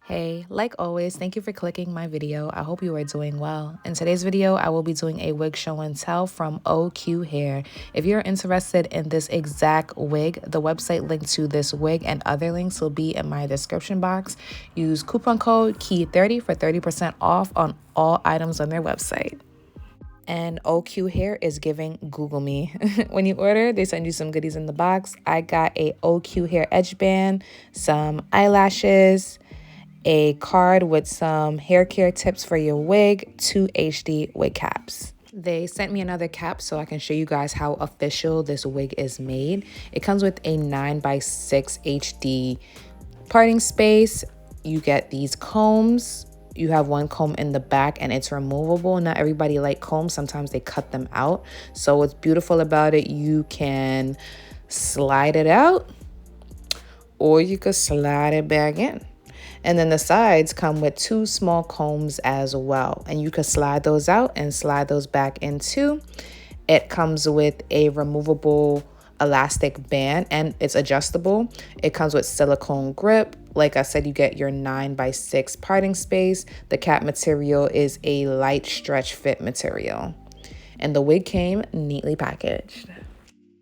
Hey, like always, thank you for clicking my video. I hope you are doing well. In today's video, I will be doing a wig show and tell from OQHAIR. If you're interested in this exact wig, the website link to this wig and other links will be in my description box. Use coupon code KEY30 for 30% off on all items on their website. And OQHAIR is giving Google me. When you order, they send you some goodies in the box. I got a OQHAIR edge band, some eyelashes, a card with some hair care tips for your wig, 2 HD wig caps. They sent me another cap so I can show you guys how official this wig is made. It comes with a 9x6 HD parting space. You get these combs. You have one comb in the back and it's removable. Not everybody like combs. Sometimes they cut them out. So what's beautiful about it, you can slide it out or you could slide it back in. And then the sides come with 2 small combs as well. And you can slide those out and slide those back in too. It comes with a removable elastic band and it's adjustable. It comes with silicone grip. Like I said, you get your 9x6 parting space. The cap material is a light stretch fit material. And the wig came neatly packaged.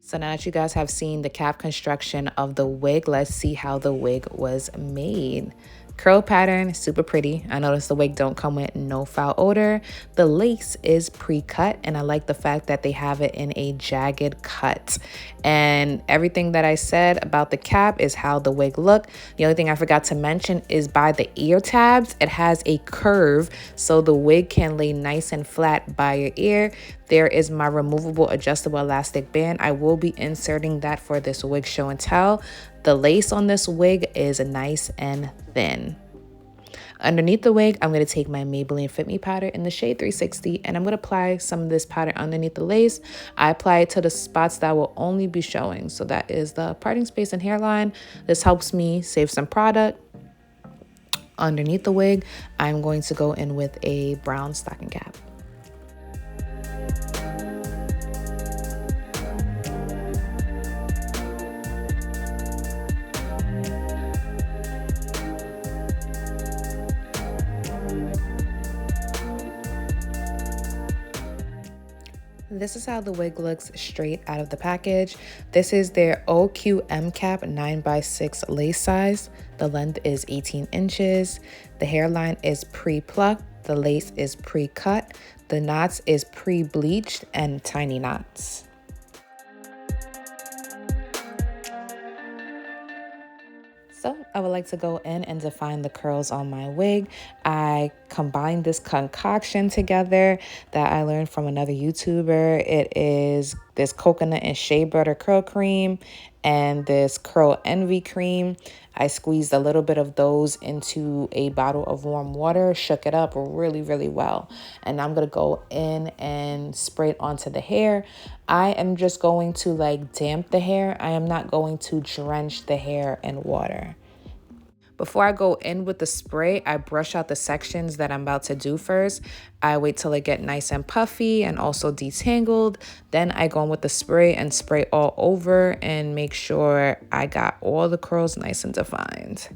So now that you guys have seen the cap construction of the wig, let's see how the wig was made. Curl pattern, super pretty. I noticed the wig don't come with no foul odor. The lace is pre-cut and I like the fact that they have it in a jagged cut. And everything that I said about the cap is how the wig look. The only thing I forgot to mention is by the ear tabs, it has a curve so the wig can lay nice and flat by your ear. There is my removable adjustable elastic band. I will be inserting that for this wig show and tell. The lace on this wig is nice and thin. Underneath the wig, I'm going to take my Maybelline Fit Me powder in the shade 360 and I'm going to apply some of this powder underneath the lace. I apply it to the spots that will only be showing. So that is the parting space and hairline. This helps me save some product. Underneath the wig, I'm going to go in with a brown stocking cap. This is how the wig looks straight out of the package. This is their OQM cap 9x6 lace size. The length is 18 inches. The hairline is pre-plucked. The lace is pre-cut. The knots is pre-bleached and tiny knots. So I would like to go in and define the curls on my wig. I combined this concoction together that I learned from another YouTuber. It is this coconut and shea butter curl cream and this curl envy cream. I squeezed a little bit of those into a bottle of warm water, shook it up really, really well. And I'm going to go in and spray it onto the hair. I am just going to like damp the hair. I am not going to drench the hair in water. Before I go in with the spray, I brush out the sections that I'm about to do first. I wait till it get nice and puffy and also detangled. Then I go in with the spray and spray all over and make sure I got all the curls nice and defined.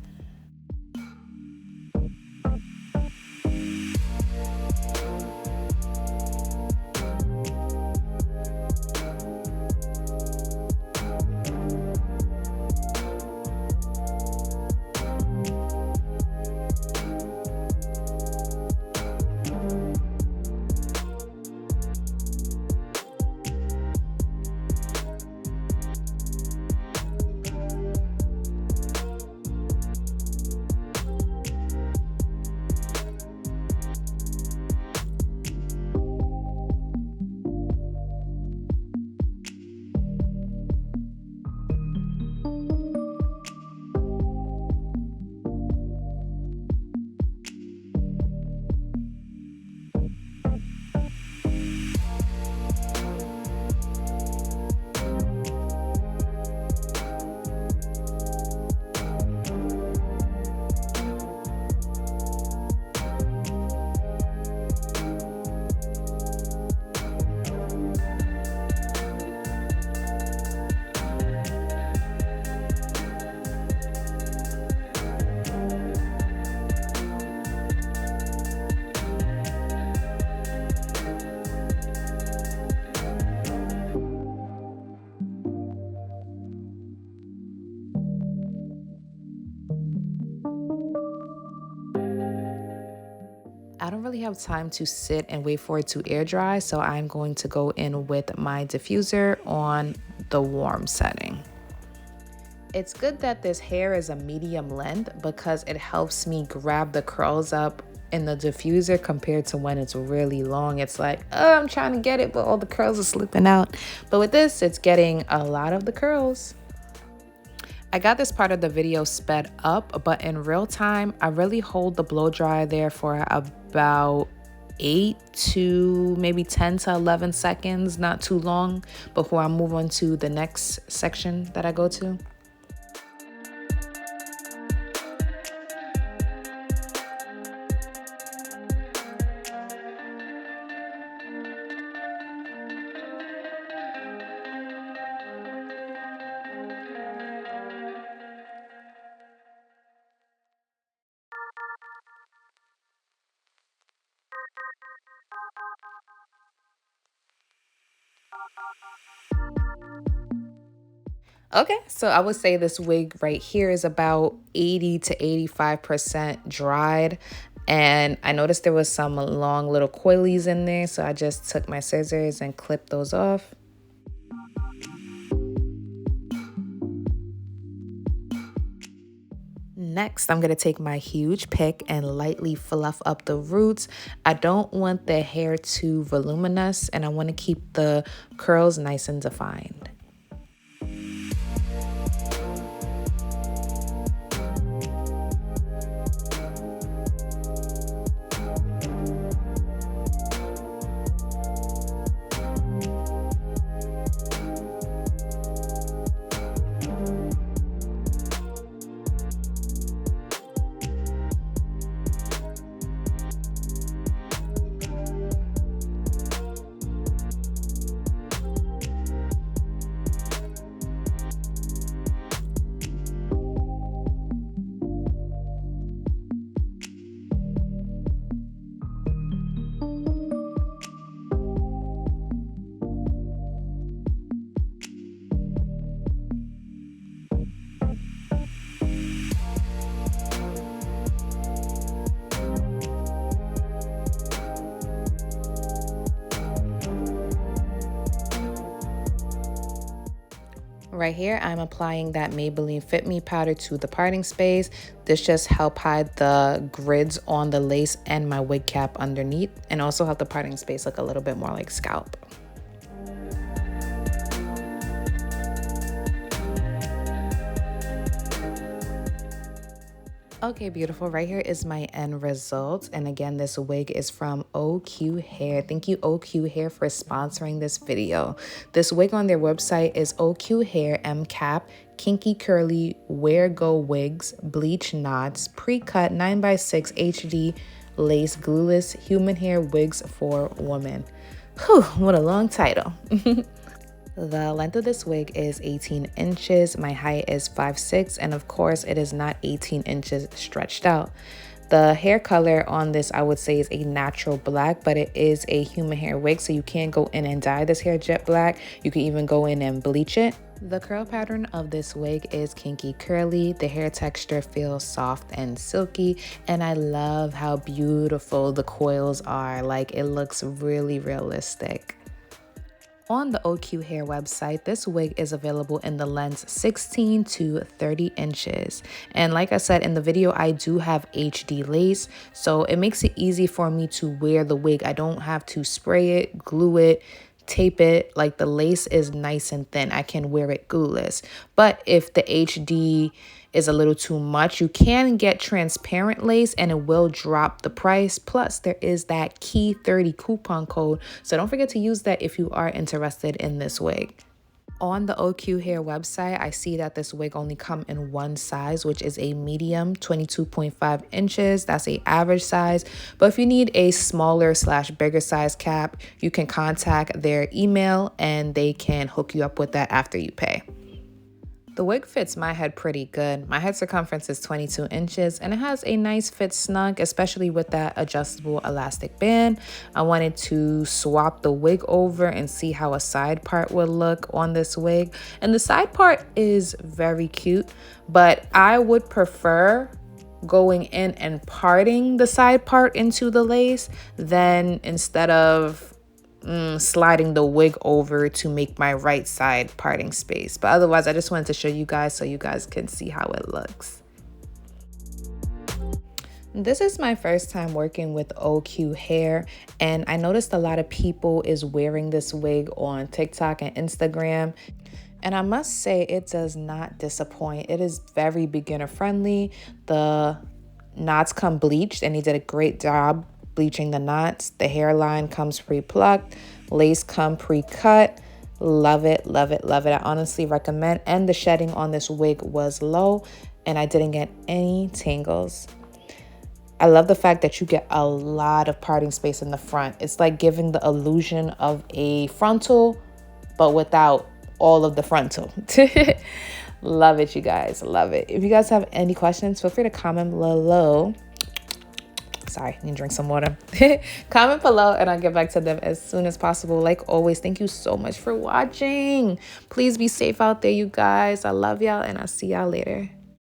I don't really have time to sit and wait for it to air dry, so I'm going to go in with my diffuser on the warm setting. It's good that this hair is a medium length because it helps me grab the curls up in the diffuser compared to when it's really long. It's like, oh, I'm trying to get it, but all the curls are slipping out. But with this, it's getting a lot of the curls. I got this part of the video sped up, but in real time, I really hold the blow dryer there for about 8 to maybe 10 to 11 seconds, not too long, before I move on to the next section that I go to. Okay, so I would say this wig right here is about 80 to 85% dried. And I noticed there was some long little coilies in there, so I just took my scissors and clipped those off. Next, I'm going to take my huge pick and lightly fluff up the roots. I don't want the hair too voluminous, and I want to keep the curls nice and defined. Right here, I'm applying that Maybelline Fit Me powder to the parting space. This just help hide the grids on the lace and my wig cap underneath, and also help the parting space look a little bit more like scalp. Okay, beautiful. Right here is my end result. And again, this wig is from OQHAIR. Thank you, OQHAIR, for sponsoring this video. This wig on their website is OQHAIR M-Cap, Kinky Curly, Wear Go Wigs, Bleach Knots, Pre-cut 9x6 HD Lace Glueless Human Hair Wigs for Women. Whew, what a long title. The length of this wig is 18 inches, my height is 5'6", and of course it is not 18 inches stretched out. The hair color on this, I would say, is a natural black, but it is a human hair wig, so you can go in and dye this hair jet black. You can even go in and bleach it. The curl pattern of this wig is kinky curly. The hair texture feels soft and silky, and I love how beautiful the coils are. Like, it looks really realistic. On the OQHAIR website, this wig is available in the lengths 16 to 30 inches. And like I said in the video, I do have HD lace, so it makes it easy for me to wear the wig. I don't have to spray it, glue it, tape it. Like, the lace is nice and thin. I can wear it glueless. But if the HD is a little too much, you can get transparent lace and it will drop the price. Plus, there is that �KEY30 coupon code, so don't forget to use that if you are interested in this wig. On the OQHAIR website, I see that this wig only comes in one size, which is a medium, 22.5 inches. That's a average size. But if you need a smaller / bigger size cap, you can contact their email and they can hook you up with that after you pay. The wig fits my head pretty good. My head circumference is 22 inches and it has a nice fit snug, especially with that adjustable elastic band. I wanted to swap the wig over and see how a side part would look on this wig. And the side part is very cute, but I would prefer going in and parting the side part into the lace, then instead of sliding the wig over to make my right side parting space. But otherwise, I just wanted to show you guys so you guys can see how it looks. This is my first time working with OQHAIR, and I noticed a lot of people is wearing this wig on TikTok and Instagram. And I must say, it does not disappoint. It is very beginner friendly. The knots come bleached, and he did a great job bleaching the knots. The hairline comes pre-plucked, lace come pre-cut. Love it, love it, love it. I honestly recommend. And the shedding on this wig was low, and I didn't get any tangles. I love the fact that you get a lot of parting space in the front. It's like giving the illusion of a frontal, but without all of the frontal. Love it, you guys. Love it. If you guys have any questions, feel free to comment below. Sorry, I need to drink some water. Comment below and I'll get back to them as soon as possible. Like always, thank you so much for watching. Please be safe out there, you guys. I love y'all and I'll see y'all later.